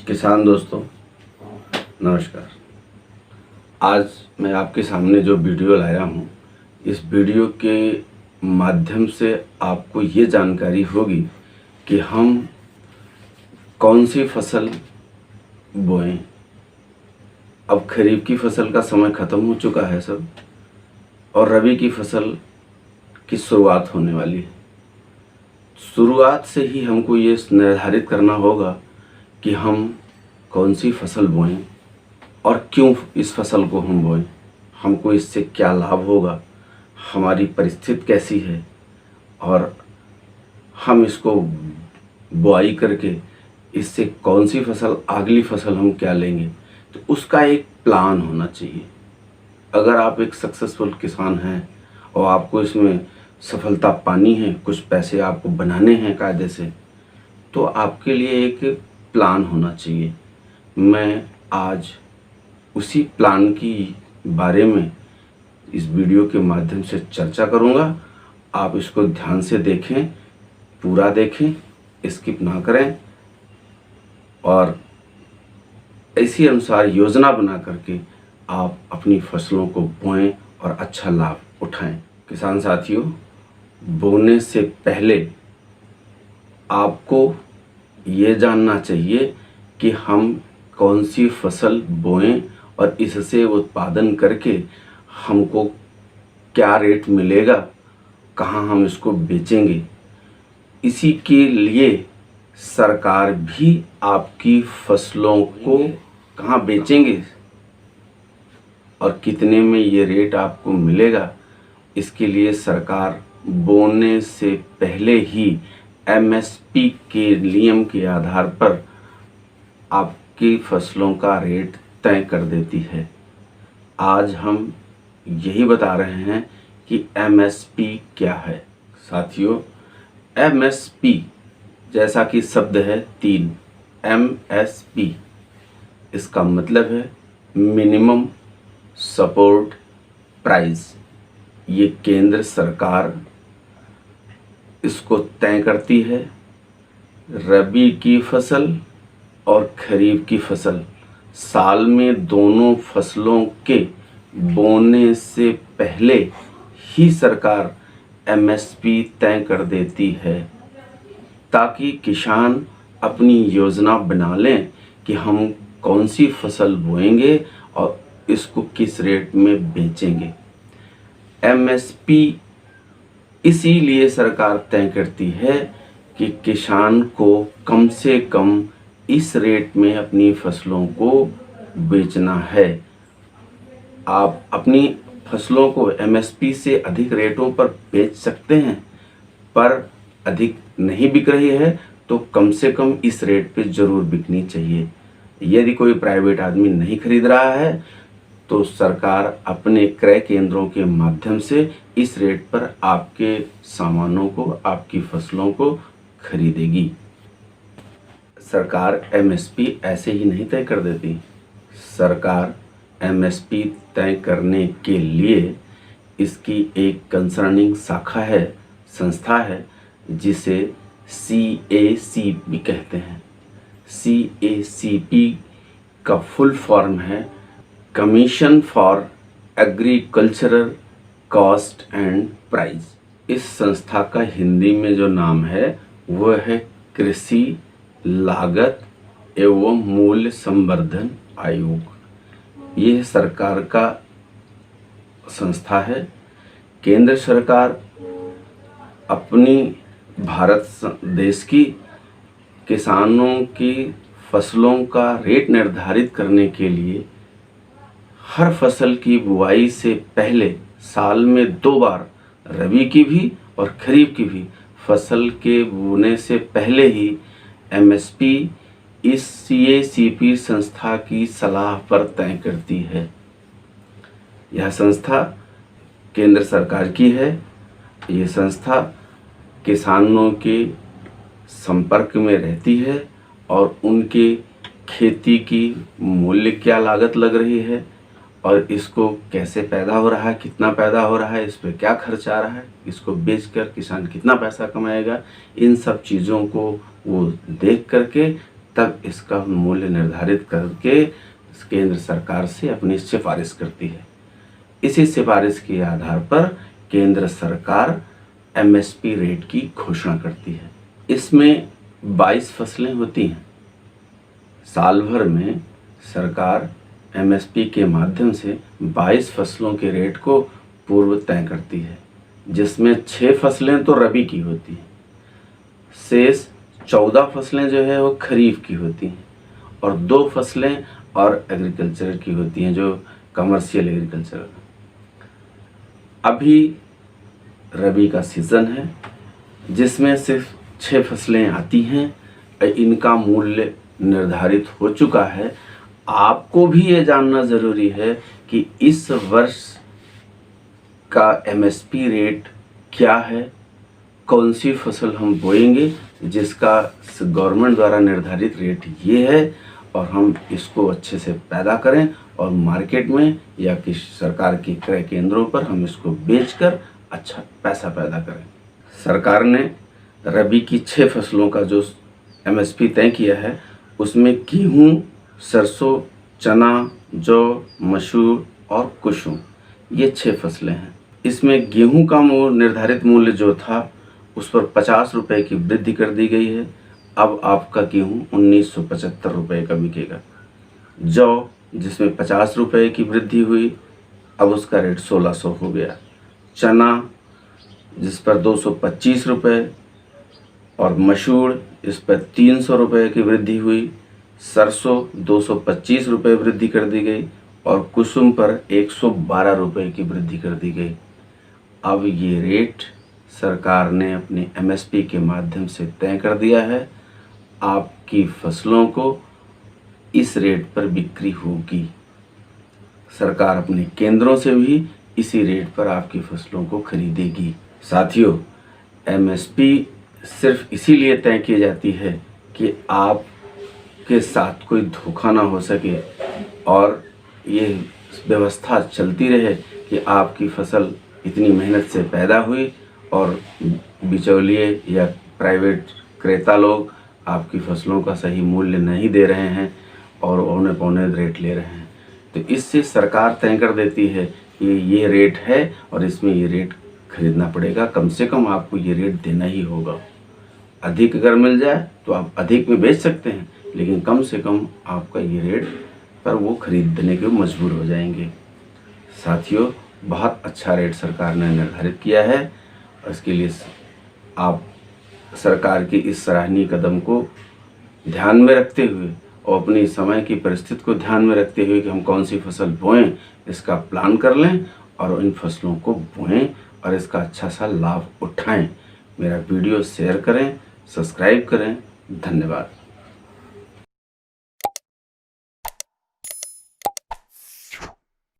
किसान दोस्तों नमस्कार। आज मैं आपके सामने जो वीडियो लाया हूँ, इस वीडियो के माध्यम से आपको ये जानकारी होगी कि हम कौन सी फसल बोएं। अब खरीफ की फसल का समय ख़त्म हो चुका है सब, और रबी की फसल की शुरुआत होने वाली है। शुरुआत से ही हमको ये निर्धारित करना होगा कि हम कौन सी फसल बोएं और क्यों इस फसल को हम बोएं, हमको इससे क्या लाभ होगा, हमारी परिस्थिति कैसी है, और हम इसको बुआई करके इससे कौन सी फसल, अगली फसल हम क्या लेंगे। तो उसका एक प्लान होना चाहिए। अगर आप एक सक्सेसफुल किसान हैं और आपको इसमें सफलता पानी है, कुछ पैसे आपको बनाने हैं कायदे से, तो आपके लिए एक प्लान होना चाहिए। मैं आज उसी प्लान की बारे में इस वीडियो के माध्यम से चर्चा करूंगा। आप इसको ध्यान से देखें, पूरा देखें, स्किप ना करें, और इसी अनुसार योजना बना करके आप अपनी फसलों को बोएं और अच्छा लाभ उठाएं। किसान साथियों, बोने से पहले आपको ये जानना चाहिए कि हम कौन सी फसल बोएं और इससे उत्पादन करके हमको क्या रेट मिलेगा, कहाँ हम इसको बेचेंगे। इसी के लिए सरकार भी आपकी फसलों को कहाँ बेचेंगे और कितने में ये रेट आपको मिलेगा, इसके लिए सरकार बोने से पहले ही एमएसपी के नियम के आधार पर आपकी फसलों का रेट तय कर देती है। आज हम यही बता रहे हैं कि एमएसपी क्या है। साथियों, एमएसपी जैसा कि शब्द है 3 एमएसपी, इसका मतलब है मिनिमम सपोर्ट प्राइस। ये केंद्र सरकार इसको तय करती है। रबी की फसल और खरीफ की फसल, साल में दोनों फसलों के बोने से पहले ही सरकार एमएसपी तय कर देती है, ताकि किसान अपनी योजना बना लें कि हम कौन सी फसल बोएंगे और इसको किस रेट में बेचेंगे। एमएसपी इसीलिए सरकार तय करती है कि किसान को कम से कम इस रेट में अपनी फसलों को बेचना है। आप अपनी फसलों को एमएसपी से अधिक रेटों पर बेच सकते हैं, पर अधिक नहीं बिक रही है तो कम से कम इस रेट पे ज़रूर बिकनी चाहिए। यदि कोई प्राइवेट आदमी नहीं खरीद रहा है तो सरकार अपने क्रय केंद्रों के माध्यम से इस रेट पर आपके सामानों को, आपकी फसलों को खरीदेगी। सरकार एमएसपी ऐसे ही नहीं तय कर देती। सरकार एमएसपी तय करने के लिए इसकी एक कंसर्निंग शाखा है, संस्था है, जिसे CACP कहते हैं। CACP का फुल फॉर्म है commission for agricultural cost and price. इस संस्था का हिंदी में जो नाम है वह है कृषि लागत एवं मूल्य संवर्धन आयोग। यह सरकार का संस्था है। केंद्र सरकार अपनी भारत देश की किसानों की फसलों का रेट निर्धारित करने के लिए हर फसल की बुआई से पहले साल में 2 बार, रबी की भी और खरीफ की भी फसल के बोने से पहले ही एमएसपी इस CACP संस्था की सलाह पर तय करती है। यह संस्था केंद्र सरकार की है। ये संस्था किसानों के संपर्क में रहती है और उनके खेती की मूल्य क्या लागत लग रही है और इसको कैसे पैदा हो रहा है, कितना पैदा हो रहा है, इस पर क्या खर्च आ रहा है, इसको बेचकर किसान कितना पैसा कमाएगा, इन सब चीज़ों को वो देख करके तब इसका मूल्य निर्धारित करके केंद्र सरकार से अपनी सिफारिश करती है। इसी सिफारिश के आधार पर केंद्र सरकार एमएसपी रेट की घोषणा करती है। इसमें 22 फसलें होती हैं। साल भर में सरकार एमएसपी के माध्यम से 22 फसलों के रेट को पूर्व तय करती है, जिसमें 6 फसलें तो रबी की होती हैं, शेष 14 फसलें जो है वो खरीफ की होती हैं और 2 फसलें और एग्रीकल्चर की होती हैं, जो कमर्शियल एग्रीकल्चर। अभी रबी का सीज़न है जिसमें सिर्फ 6 फसलें आती हैं। इनका मूल्य निर्धारित हो चुका है। आपको भी ये जानना ज़रूरी है कि इस वर्ष का एमएसपी रेट क्या है, कौन सी फसल हम बोएंगे जिसका गवर्नमेंट द्वारा निर्धारित रेट ये है, और हम इसको अच्छे से पैदा करें और मार्केट में या किसी सरकार के क्रय केंद्रों पर हम इसको बेचकर अच्छा पैसा पैदा करें। सरकार ने रबी की 6 फसलों का जो एमएसपी तय किया है उसमें गेहूँ, सरसों, चना, जौ, मसूर और कुसुम, ये 6 फसलें हैं। इसमें गेहूं का निर्धारित मूल्य जो था उस पर 50 रुपये की वृद्धि कर दी गई है। अब आपका गेहूं 1975 रुपये का बिकेगा। जौ, जिसमें 50 रुपये की वृद्धि हुई, अब उसका रेट 1600 हो गया। चना, जिस पर 225 रुपये, और मसूर, इस पर 300 रुपये की वृद्धि हुई। सरसों 225 रुपये वृद्धि कर दी गई और कुसुम पर 112 रुपये की वृद्धि कर दी गई। अब ये रेट सरकार ने अपने एमएसपी के माध्यम से तय कर दिया है। आपकी फसलों को इस रेट पर बिक्री होगी। सरकार अपने केंद्रों से भी इसी रेट पर आपकी फसलों को खरीदेगी। साथियों, एमएसपी सिर्फ इसीलिए तय की जाती है कि आप के साथ कोई धोखा ना हो सके और ये व्यवस्था चलती रहे कि आपकी फसल इतनी मेहनत से पैदा हुई और बिचौलिए या प्राइवेट क्रेता लोग आपकी फसलों का सही मूल्य नहीं दे रहे हैं और औने पौने रेट ले रहे हैं। तो इससे सरकार तय कर देती है कि ये रेट है और इसमें ये रेट खरीदना पड़ेगा। कम से कम आपको ये रेट देना ही होगा। अधिक अगर मिल जाए तो आप अधिक में बेच सकते हैं, लेकिन कम से कम आपका ये रेट पर वो खरीदने के मजबूर हो जाएंगे। साथियों, बहुत अच्छा रेट सरकार ने निर्धारित किया है और इसके लिए आप सरकार की इस सराहनीय कदम को ध्यान में रखते हुए और अपनी समय की परिस्थिति को ध्यान में रखते हुए कि हम कौन सी फसल बोएं, इसका प्लान कर लें और इन फसलों को बोएं और इसका अच्छा सा लाभ उठाएं। मेरा वीडियो शेयर करें, सब्सक्राइब करें। धन्यवाद।